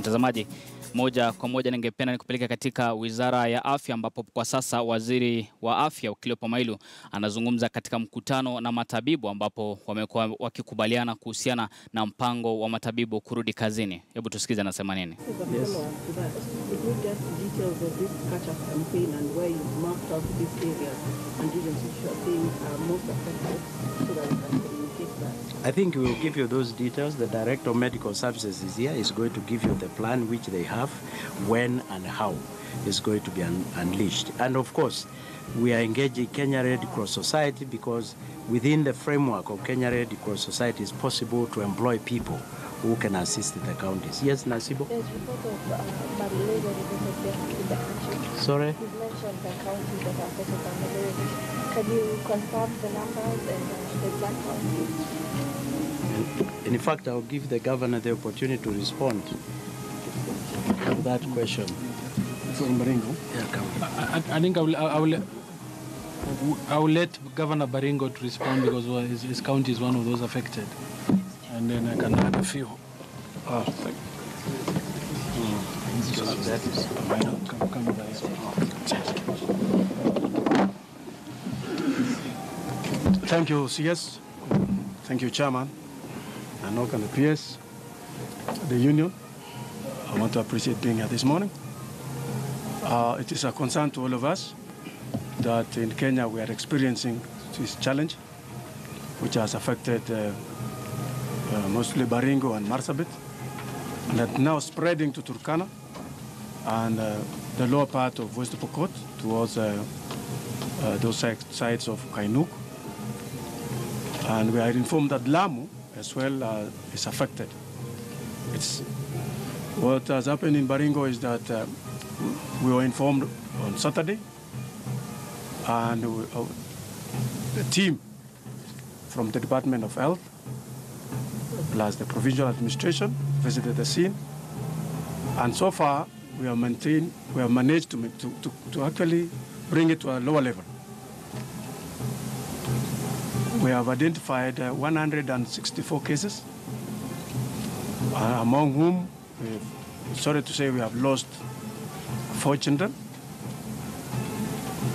Mtazamaji, moja kwa moja ningependa nikupeleka katika Wizara ya Afya, ambapo kwa sasa Waziri wa Afya Okilopo Mailu anazungumza katika mkutano na matabibu, ambapo wamekuwa wakikubaliana kuhusiana na mpango wa matabibu kurudi kazini. Hebu tusikize anasema nini. Yes. I think we will give you those details. The Director of Medical Services is here. Is going to give you the plan which they have, when and how is going to be unleashed. And of course, we are engaging Kenya Red Cross Society, because within the framework of Kenya Red Cross Society it's possible to employ people who can assist the counties. Yes, Nasibo? There's report of malaria in the country. Sorry? You've mentioned the counties that are affected by malaria. Can you confirm the numbers and the exact counties? In fact, I'll give the governor the opportunity to respond to that question. From Baringo? Yeah, come. I think I will let Governor Baringo to respond, because his county is one of those affected. And then I can add a few. Oh, Thank you, CS. Thank you, Chairman. And all the PS, the union. I want to appreciate being here this morning. It is a concern to all of us that in Kenya we are experiencing this challenge, which has affected mostly Baringo and Marsabit, and that now spreading to Turkana and the lower part of West Pokot towards those sides of Kainuk. And we are informed that Lamu as well is affected. What has happened in Baringo is that we were informed on Saturday, and the team from the Department of Health plus the provincial administration visited the scene, and so far we have managed to actually bring it to a lower level. We have identified 164 cases, among whom, sorry to say, we have lost 4 children,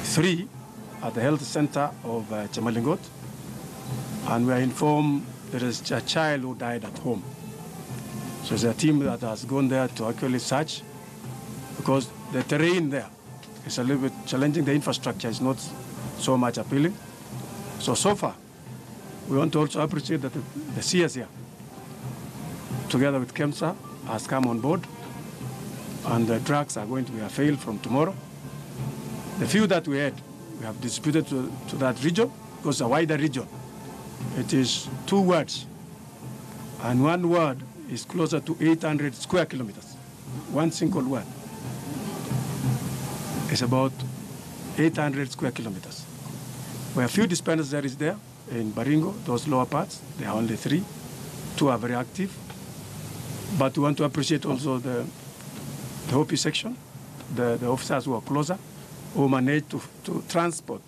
3 at the health center of Chemalingot, and we are informed there is a child who died at home. So there's a team that has gone there to actually search, because the terrain there is a little bit challenging. The infrastructure is not so much appealing. So far, we want to also appreciate that the CS here, together with KEMSA, has come on board, and the drugs are going to be available from tomorrow. The few that we had, we have distributed to that region, because a wider region. It is 2 wards, and 1 ward is closer to 800 square kilometers. 1 single ward is about 800 square kilometers. We have few dispensaries there in Baringo, those lower parts. There are only 3. 2 are very active. But we want to appreciate also the OP section, the officers who are closer, who managed to transport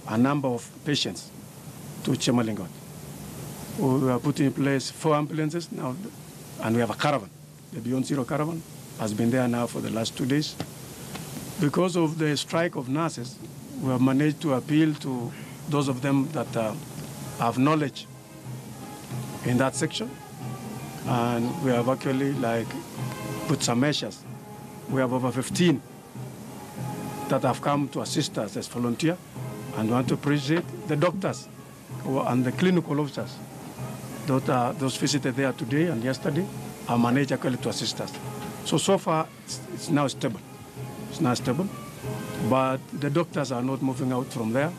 a number of patients to Chemalingot. We are putting in place 4 ambulances now, and we have a caravan. The Beyond Zero caravan has been there now for the last 2 days. Because of the strike of nurses, we have managed to appeal to those of them that have knowledge in that section, and we have actually put some measures. We have over 15 that have come to assist us as volunteers, and we want to appreciate the doctors and the clinical officers that those visited there today and yesterday are managed actually to assist us. So far, it's now stable. It's now stable, but the doctors are not moving out from there,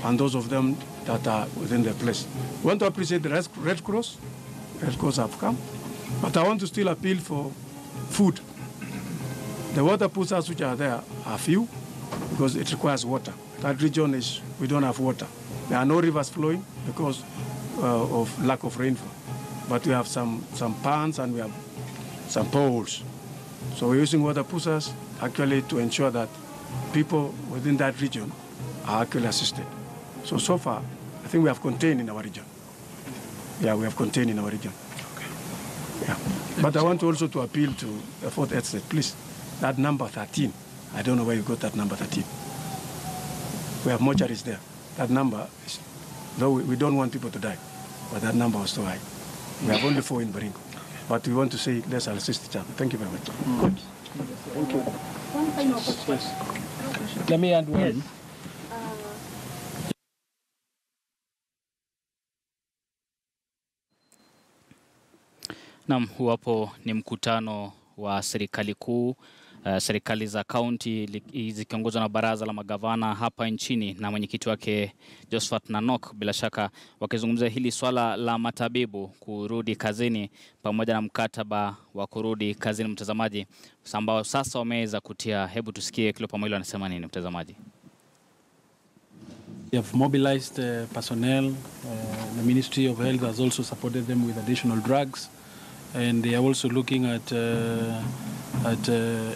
and those of them that are within their place. We want to appreciate the Red Cross. Red Cross have come, but I want to still appeal for food. The water pussers which are there are few, because it requires water. That region we don't have water. There are no rivers flowing because of lack of rainfall. But we have some ponds, and we have some poles. So we're using water pussers actually to ensure that people within that region are actually assisted. So far, I think we have contained in our region. Yeah, we have contained in our region. Okay. Yeah. But I want also to appeal to the fourth estate, please, that number 13, I don't know where you got that number 13. We have mortuaries there. That number is, though we don't want people to die, but that number was too high. We have only 4 in Baringo. But we want to say, let's assist each other. Thank you very much. Good. Thank you. One final question. Let me add one. Yes. Naam, huwapo ni mkutano wa serikali kuu, serikali za kaunti zikiongozwa na baraza la magavana hapa nchini na mwenyekiti wake Josephat Nanok, bila shaka wakizungumzia hili swala la matabibu kurudi kazini pamoja na mkataba wa kurudi kazini, mtazamaji, ambao sasa wameweza kutia. Hebu tusikie kile pamoja anasema nini, mtazamaji. We have mobilized personnel. The Ministry of Health has also supported them with additional drugs, and they are also looking at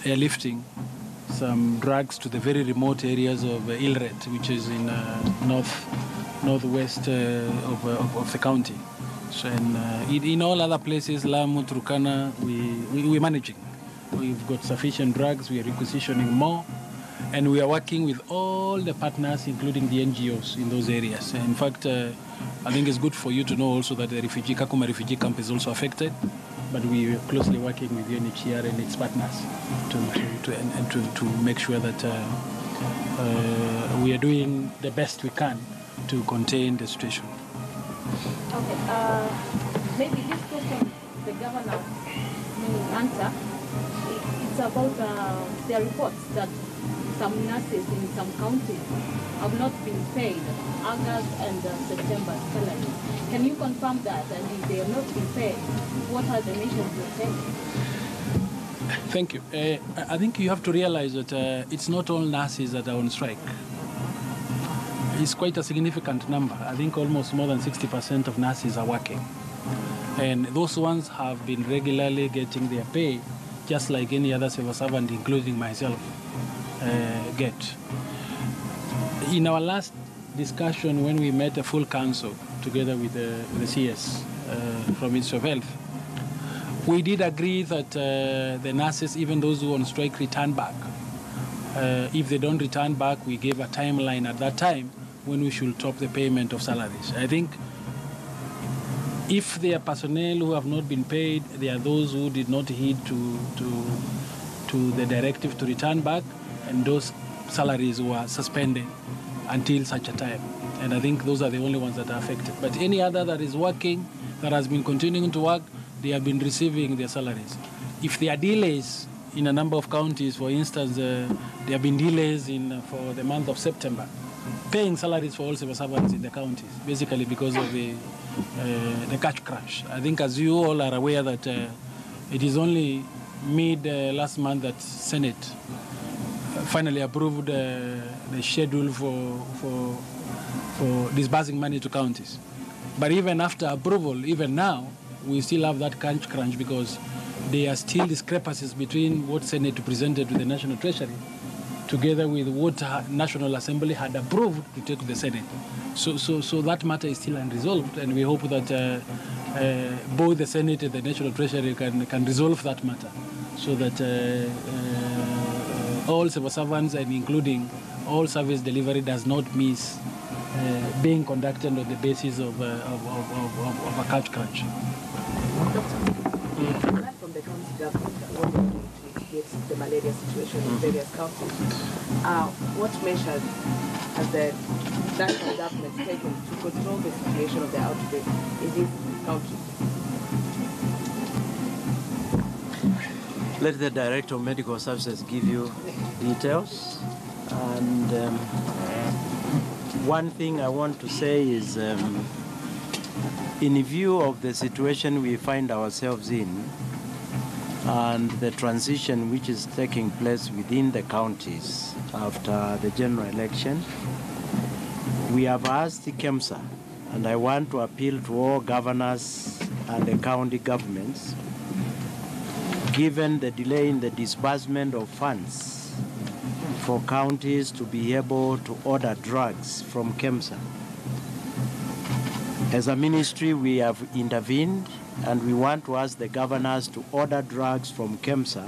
airlifting some drugs to the very remote areas of Ilret, which is in northwest of the county. So, and in all other places, Lamu, Turkana, we're managing. We've got sufficient drugs. We are requisitioning more. And we are working with all the partners, including the NGOs in those areas. In fact, I think it's good for you to know also that the Kakuma refugee camp is also affected, but we are closely working with UNHCR and its partners to make sure that we are doing the best we can to contain the situation. Okay, maybe this question the governor may answer. It's about their reports that some nurses in some counties have not been paid August and September salary. Can you confirm that? And if they have not been paid, what are the measures you're taking? Thank you. I think you have to realize that it's not all nurses that are on strike. It's quite a significant number. I think almost more than 60% of nurses are working. And those ones have been regularly getting their pay, just like any other civil servant, including myself, get. In our last discussion, when we met a full council together with the CS from Ministry of Health, we did agree that the nurses, even those who are on strike, return back. If they don't return back, we gave a timeline at that time when we should top the payment of salaries. I think if there are personnel who have not been paid, there are those who did not heed to the directive to return back, and those salaries were suspended until such a time. And I think those are the only ones that are affected. But any other that is working, that has been continuing to work, they have been receiving their salaries. If there are delays in a number of counties, for instance, there have been delays for the month of September, paying salaries for all civil servants in the counties, basically because of the cash crunch. I think as you all are aware that it is only mid last month that Senate finally approved the schedule for disbursing money to counties. But even after approval, even now, we still have that crunch because there are still discrepancies between what Senate presented to the National Treasury together with what National Assembly had approved to take to the Senate. So that matter is still unresolved, and we hope that both the Senate and the National Treasury can resolve that matter so that all civil servants, and including all service delivery, does not miss being conducted on the basis of a cash crunch. From the county government, what they do to mitigate the malaria situation in various counties, what measures has the national government taken to control the situation of the outbreak in these counties? Let the Director of Medical Services give you details. And one thing I want to say is, in view of the situation we find ourselves in and the transition which is taking place within the counties after the general election, we have asked KEMSA, and I want to appeal to all governors and the county governments, given the delay in the disbursement of funds for counties to be able to order drugs from KEMSA. As a ministry, we have intervened and we want to ask the governors to order drugs from KEMSA,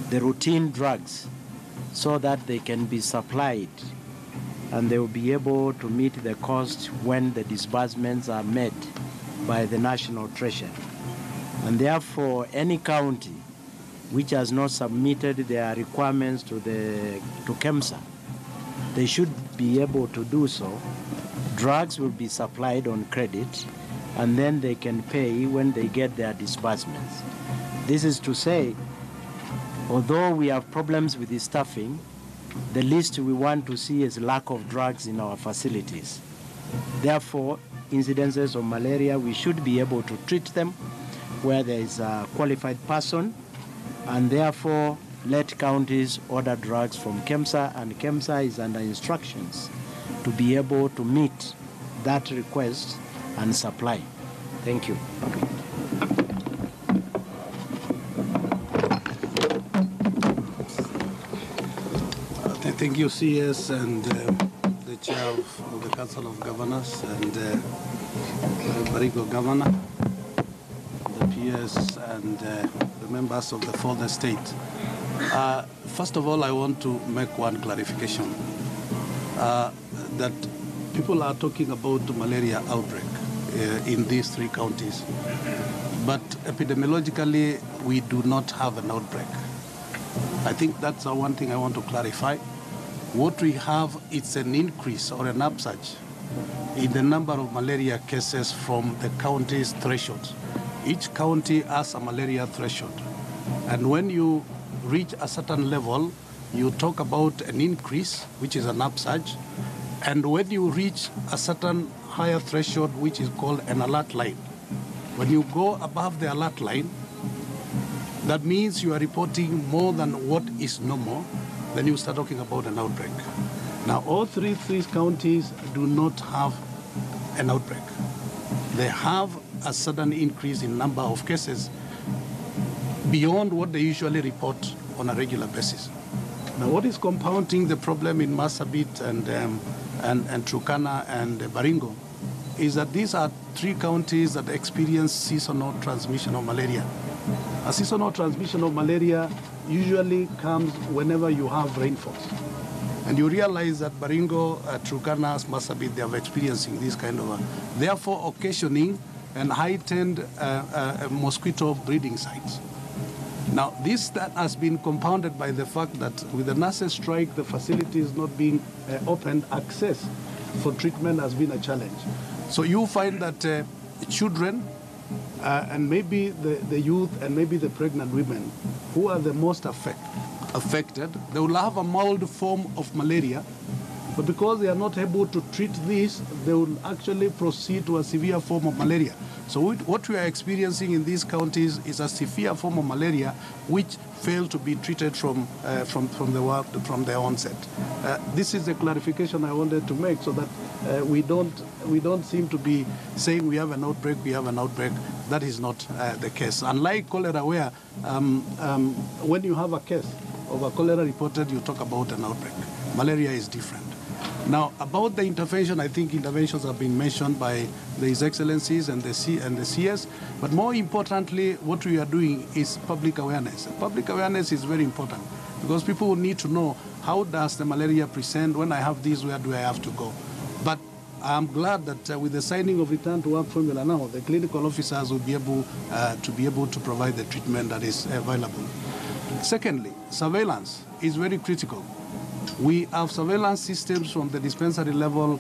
the routine drugs, so that they can be supplied and they will be able to meet the cost when the disbursements are made by the National Treasury. And therefore, any county which has not submitted their requirements to KEMSA, they should be able to do so. Drugs will be supplied on credit, and then they can pay when they get their disbursements. This is to say, although we have problems with the staffing, the least we want to see is lack of drugs in our facilities. Therefore, incidences of malaria, we should be able to treat them where there is a qualified person, and therefore let counties order drugs from KEMSA, and KEMSA is under instructions to be able to meet that request and supply. Thank you. Thank you, CS, and the Chair of the Council of Governors, and Baringo Governor, the PS, and the members of the Fourth Estate. First of all, I want to make one clarification, that people are talking about malaria outbreak in these 3 counties, but epidemiologically, we do not have an outbreak. I think that's one thing I want to clarify. What we have is an increase or an upsurge in the number of malaria cases from the county's thresholds. Each county has a malaria threshold. And when you reach a certain level, you talk about an increase, which is an upsurge. And when you reach a certain higher threshold, which is called an alert line, when you go above the alert line, that means you are reporting more than what is normal. Then you start talking about an outbreak. Now, all three counties do not have an outbreak. They have a sudden increase in number of cases beyond what they usually report on a regular basis. Now, what is compounding the problem in Marsabit and Turkana and Baringo is that these are 3 counties that experience seasonal transmission of malaria. A seasonal transmission of malaria usually comes whenever you have rainfalls. And you realize that Baringo, Turkana, Marsabit, they are experiencing this kind of, therefore occasioning and heightened mosquito breeding sites. Now, that has been compounded by the fact that with the nurses' strike, the facilities not being opened, access for treatment has been a challenge. So you find that children and maybe the youth and maybe the pregnant women who are the most affected, they will have a mild form of malaria, but because they are not able to treat this, they will actually proceed to a severe form of malaria. So what we are experiencing in these counties is a severe form of malaria which failed to be treated from the onset. This is the clarification I wanted to make, so that we don't seem to be saying we have an outbreak, we have an outbreak. That is not the case. Unlike cholera, where when you have a case of a cholera reported, you talk about an outbreak. Malaria is different. Now, about the intervention, I think interventions have been mentioned by His Excellencies and the CS, but more importantly, what we are doing is public awareness. Public awareness is very important because people will need to know, how does the malaria present? When I have this, where do I have to go? But I'm glad that with the signing of return to work formula now, the clinical officers will be able to provide the treatment that is available. Secondly, surveillance is very critical. We have surveillance systems from the dispensary level,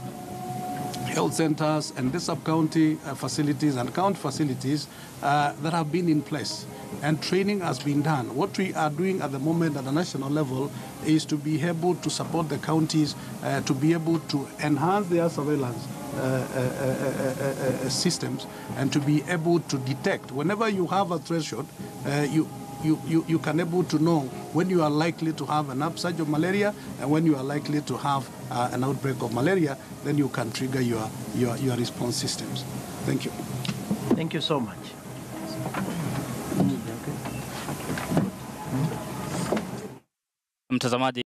health centers, and the sub-county facilities and county facilities that have been in place. And training has been done. What we are doing at the moment at the national level is to be able to support the counties to be able to enhance their surveillance systems and to be able to detect. Whenever you have a threshold, you can able to know when you are likely to have an upsurge of malaria and when you are likely to have an outbreak of malaria, then you can trigger your response systems. Thank you. Thank you so much. Mtazamaji